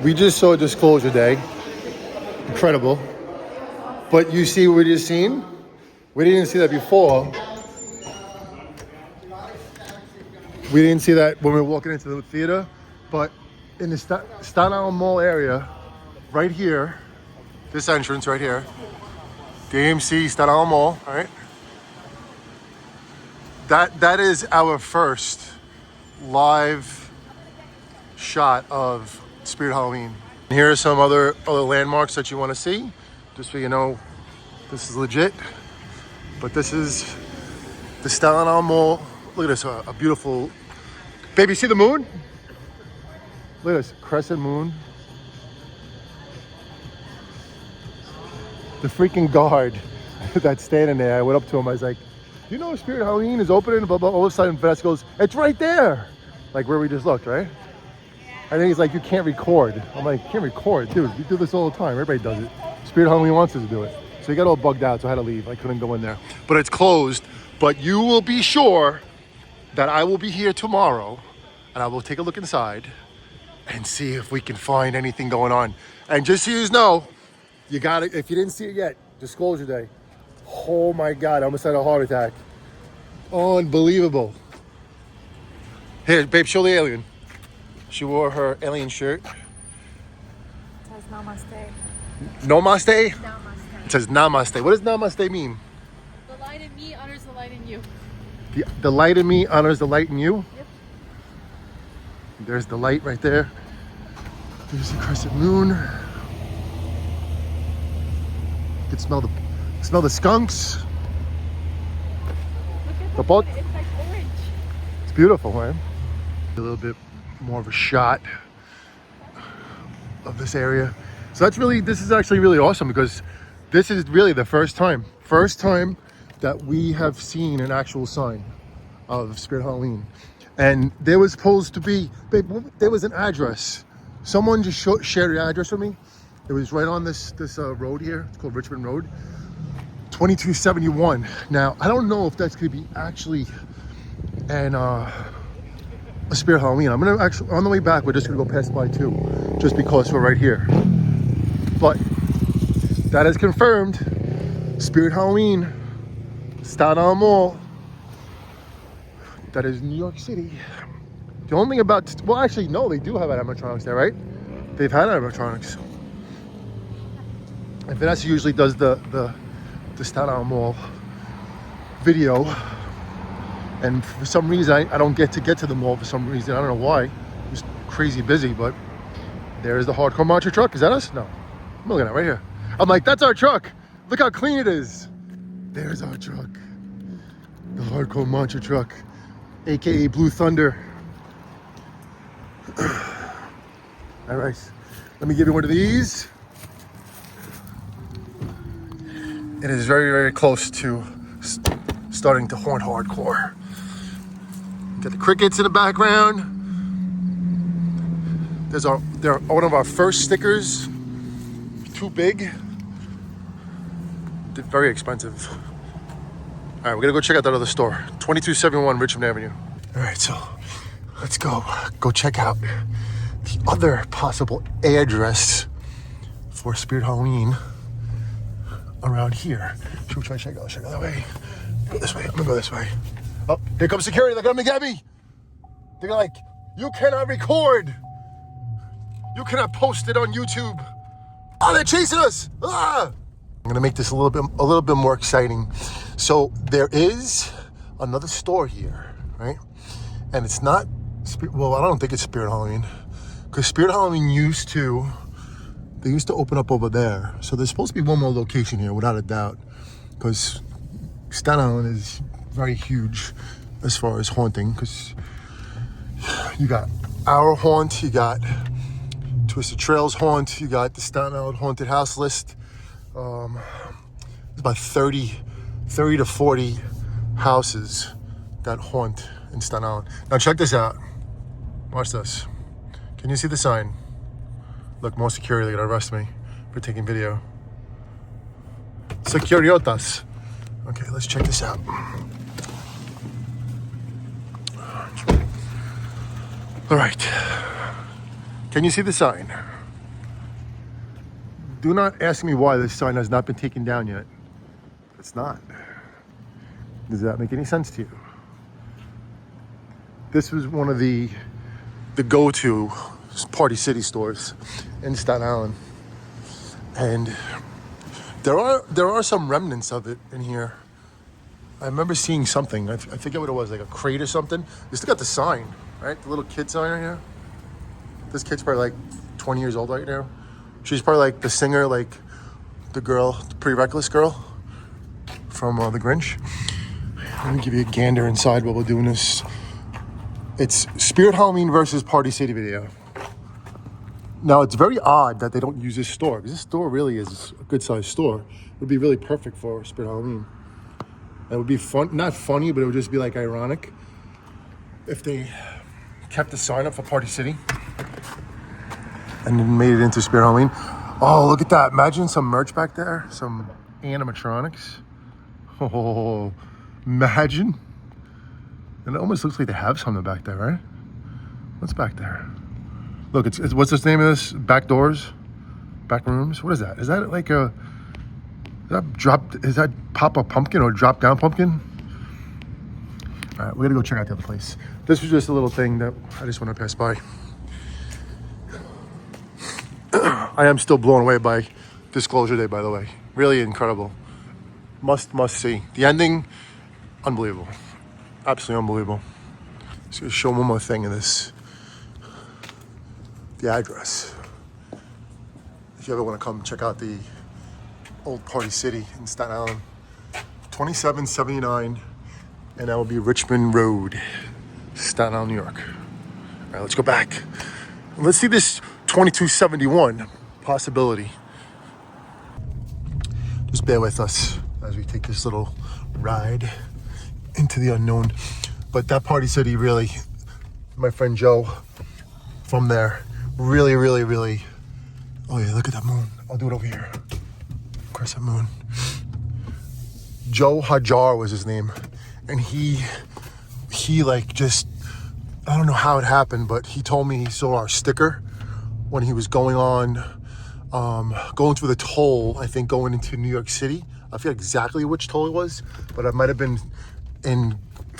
We just saw Disclosure Day. Incredible. But you see what we just seen? We didn't see that before. We didn't see that when we were walking into the theater. But in the Staten Island Mall area, right here, this entrance right here, the AMC Staten Island Mall, right? That is our first live shot of Spirit Halloween. And here are some other landmarks that you want to see, just so you know this is legit. But this is the Staten Island Mall. Look at this, a beautiful, baby, see the moon? Look at this, crescent moon. The freaking guard that's standing there, I went up to him, I was like, you know Spirit Halloween is opening, blah, blah, all of a sudden Vanessa goes, it's right there. Like where we just looked, right? And then he's like, you can't record. I'm like, can't record? Dude, we do this all the time. Everybody does it. Spirit Halloween wants us to do it. So he got all bugged out, so I had to leave. I couldn't go in there. But it's closed. But you will be sure that I will be here tomorrow, and I will take a look inside and see if we can find anything going on. And just so you know, you got it. If you didn't see it yet, Disclosure Day. Oh my God, I almost had a heart attack. Unbelievable. Here, babe, show the alien. She wore her alien shirt. It says namaste. Namaste? Namaste. It says namaste. What does namaste mean? The light in me honors the light in you. The light in me honors the light in you? Yep. There's the light right there. There's the crescent moon. You can smell the skunks. Look at the boat. It's like orange. It's beautiful, man. A little bit more of a shot of this area. So this is actually really awesome because this is really the first time that we have seen an actual sign of Spirit Halloween. And there was supposed to be, babe, there was an address. Someone just shared the address with me. It was right on this road here. It's called Richmond Road, 2271. Now, I don't know if that's gonna be actually a Spirit Halloween. I'm gonna actually, on the way back, we're just gonna go pass by too, just because we're right here. But that is confirmed. Spirit Halloween, Staten Island Mall. That is New York City. The only thing about, well, actually, no, they do have animatronics there, right? They've had animatronics. And Vanessa usually does the Staten Island Mall video. And for some reason, I don't get to the mall for some reason. I don't know why. Just crazy busy, but there's the Hardcore Mantra truck. Is that us? No. I'm looking at it right here. I'm like, that's our truck. Look how clean it is. There's our truck. The Hardcore Mantra truck, AKA Blue Thunder. All right, let me give you one of these. It is very, very close to starting to haunt hardcore. Got the crickets in the background. They're one of our first stickers. Too big. They're very expensive. All right, we're gonna go check out that other store, 2271 Richmond Avenue. All right, so let's go check out the other possible address for Spirit Halloween around here. Should we try to check out that way? Go this way. I'm gonna go this way. Oh, here comes security. They're gonna get me. They're like, you cannot record. You cannot post it on YouTube. Oh, they're chasing us. Ah! I'm gonna make this a little bit more exciting. So there is another store here, right? And it's not, well, I don't think it's Spirit Halloween, because Spirit Halloween used to open up over there. So there's supposed to be one more location here, without a doubt, because Staten Island is very huge as far as haunting, because you got our haunt, you got Twisted Trails haunt, you got the Staten Island Haunted House list. There's about 30 to 40 houses that haunt in Staten Island. Now check this out. Watch this. Can you see the sign? Look, more security, they're gonna arrest me for taking video. Securiotas. Okay, let's check this out. All right. Can you see the sign? Do not ask me why this sign has not been taken down yet. It's not. Does that make any sense to you? This was one of the go-to Party City stores in Staten Island. And there are some remnants of it in here. I remember seeing something. I forget what it was, like a crate or something. You still got the sign, right? The little kid sign right here. This kid's probably like 20 years old right now. She's probably like the singer, like the girl, the Pretty Reckless girl from The Grinch. Let me give you a gander inside while we're doing this. It's Spirit Halloween versus Party City video. Now, it's very odd that they don't use this store, because this store really is a good-sized store. It would be really perfect for Spirit Halloween. It would be fun, not funny, but it would just be like ironic if they kept the sign up for Party City and then made it into Spirit Halloween. Oh, look at that. Imagine some merch back there, some animatronics. Oh, imagine. And it almost looks like they have something back there, right? What's back there? Look, it's what's the name of this? Back doors? Back rooms? What is that? Is that like a... Is that pop-up pumpkin or drop-down pumpkin? All right, we're gonna go check out the other place. This was just a little thing that I just want to pass by. I am still blown away by Disclosure Day, by the way. Really incredible. Must see. The ending, unbelievable. Absolutely unbelievable. Just gonna show one more thing of this. The address. If you ever want to come check out the old Party City in Staten Island, 2779, and that will be Richmond Road, Staten Island, New York. All right, let's go back. Let's see this 2271 possibility. Just bear with us as we take this little ride into the unknown. But that Party City really, my friend Joe from there, really, really, really, oh yeah, look at that moon. I'll do it over here. Crescent moon. Joe Hajar was his name. And he like just, I don't know how it happened, but he told me he saw our sticker when he was going through the toll, I think going into New York City. I forget exactly which toll it was, but it might have been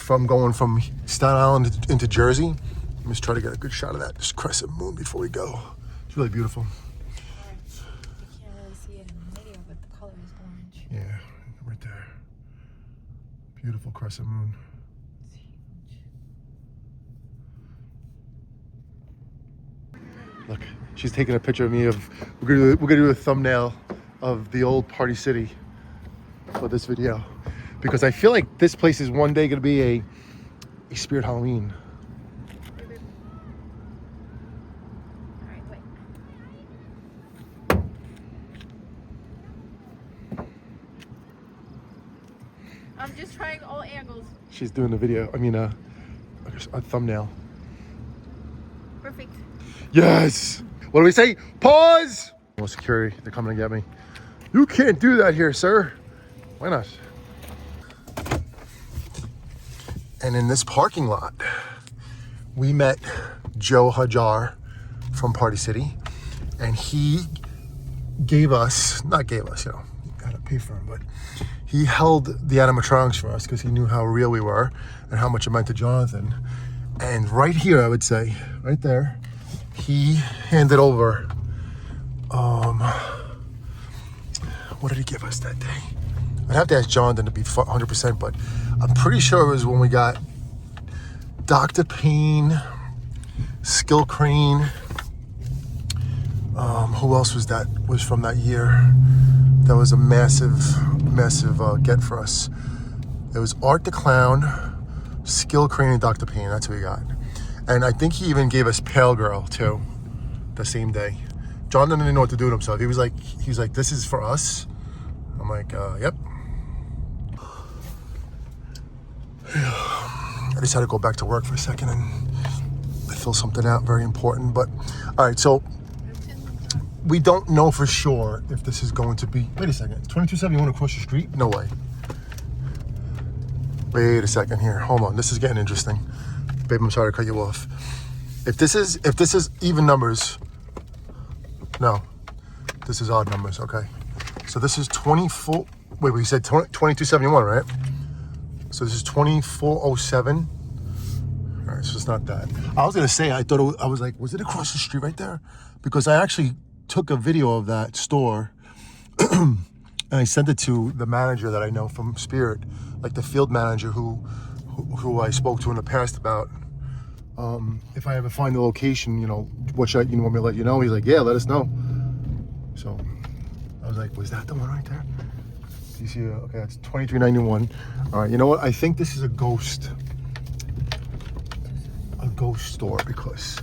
going from Staten Island into Jersey. Let me just try to get a good shot of that, this crescent moon before we go. It's really beautiful. You can't really see it in the video, but the color is orange. Yeah, right there. Beautiful crescent moon. It's huge. Look, she's taking a picture of me. We're gonna do a thumbnail of the old Party City for this video, because I feel like this place is one day gonna be a Spirit Halloween. All right, wait. I'm just trying all angles. She's doing a video. I mean, a thumbnail. Perfect. Yes. What do we say? Pause. Well, security, they're coming to get me. You can't do that here, sir. Why not? And in this parking lot, we met Joe Hajar from Party City, and he not gave us, you gotta pay for him, but he held the animatronics for us because he knew how real we were and how much it meant to Jonathan. And right here, I would say, right there, he handed over, what did he give us that day? I'd have to ask Jonathan to be 100%, but I'm pretty sure it was when we got Dr. Payne, Skill Crane. Who else was from that year? That was a massive get for us. It was Art the Clown, Skill Crane, and Dr. Payne. That's what we got. And I think he even gave us Pale Girl too, the same day. Jonathan didn't know what to do with himself. He was like, this is for us. I'm like, yep. I just had to go back to work for a second and fill something out very important. But all right, so we don't know for sure if this is going to be, wait a second, 2271 across the street? No way. Wait a second here. Hold on. This is getting interesting. Babe, I'm sorry to cut you off. If this is even numbers, no. This is odd numbers, okay. So this is 24, wait, we said 2271, right? So this is 2407. All right, so it's not that. I was gonna say, I was like, was it across the street right there? Because I actually took a video of that store and I sent it to the manager that I know from Spirit, like the field manager who I spoke to in the past about if I ever find the location, you know, what should you want me to let you know? He's like, yeah, let us know. So I was like, was that the one right there? Do you see? Okay, that's 2391. All right, you know what? I think this is a ghost store because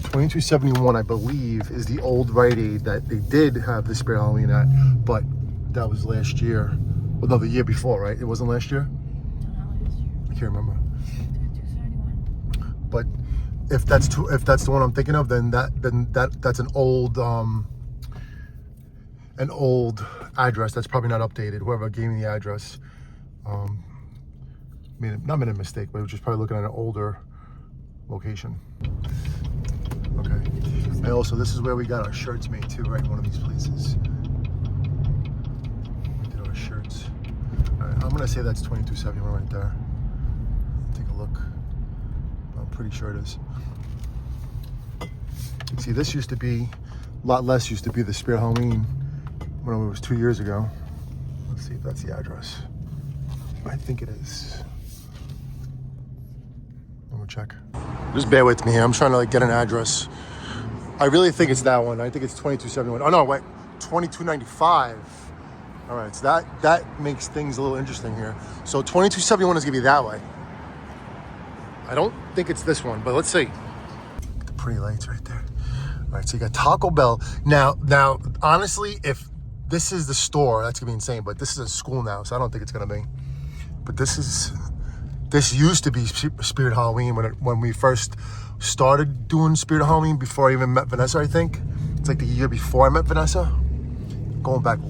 2271, I believe, is the old Rite Aid that they did have the Spirit Halloween at, but that was last year. Well, no, the year before, right? It wasn't last year? No, not last year. I can't remember. 2271. But if that's the one I'm thinking of, then that's an old address that's probably not updated. Whoever gave me the address not made a mistake, but it was just probably looking at an older location. Okay. And also, this is where we got our shirts made too, right? One of these places. We did our shirts. All right, I'm gonna say that's 2271 right there. Take a look. I'm pretty sure it is. See, this used to be, a lot less used to be the Spirit Halloween when it was 2 years ago. Let's see if that's the address. I think it is. I'm gonna check. Just bear with me here. I'm trying to like get an address. I really think it's that one. I think it's 2271. Oh no, wait, 2295. All right, so that makes things a little interesting here. So 2271 is gonna be that way. I don't think it's this one, but let's see. The pretty lights right there. All right, so you got Taco Bell. Now, honestly, if this is the store, that's gonna be insane, but this is a school now, so I don't think it's gonna be. But this used to be Spirit Halloween when we first started doing Spirit Halloween before I even met Vanessa, I think. It's like the year before I met Vanessa. Going back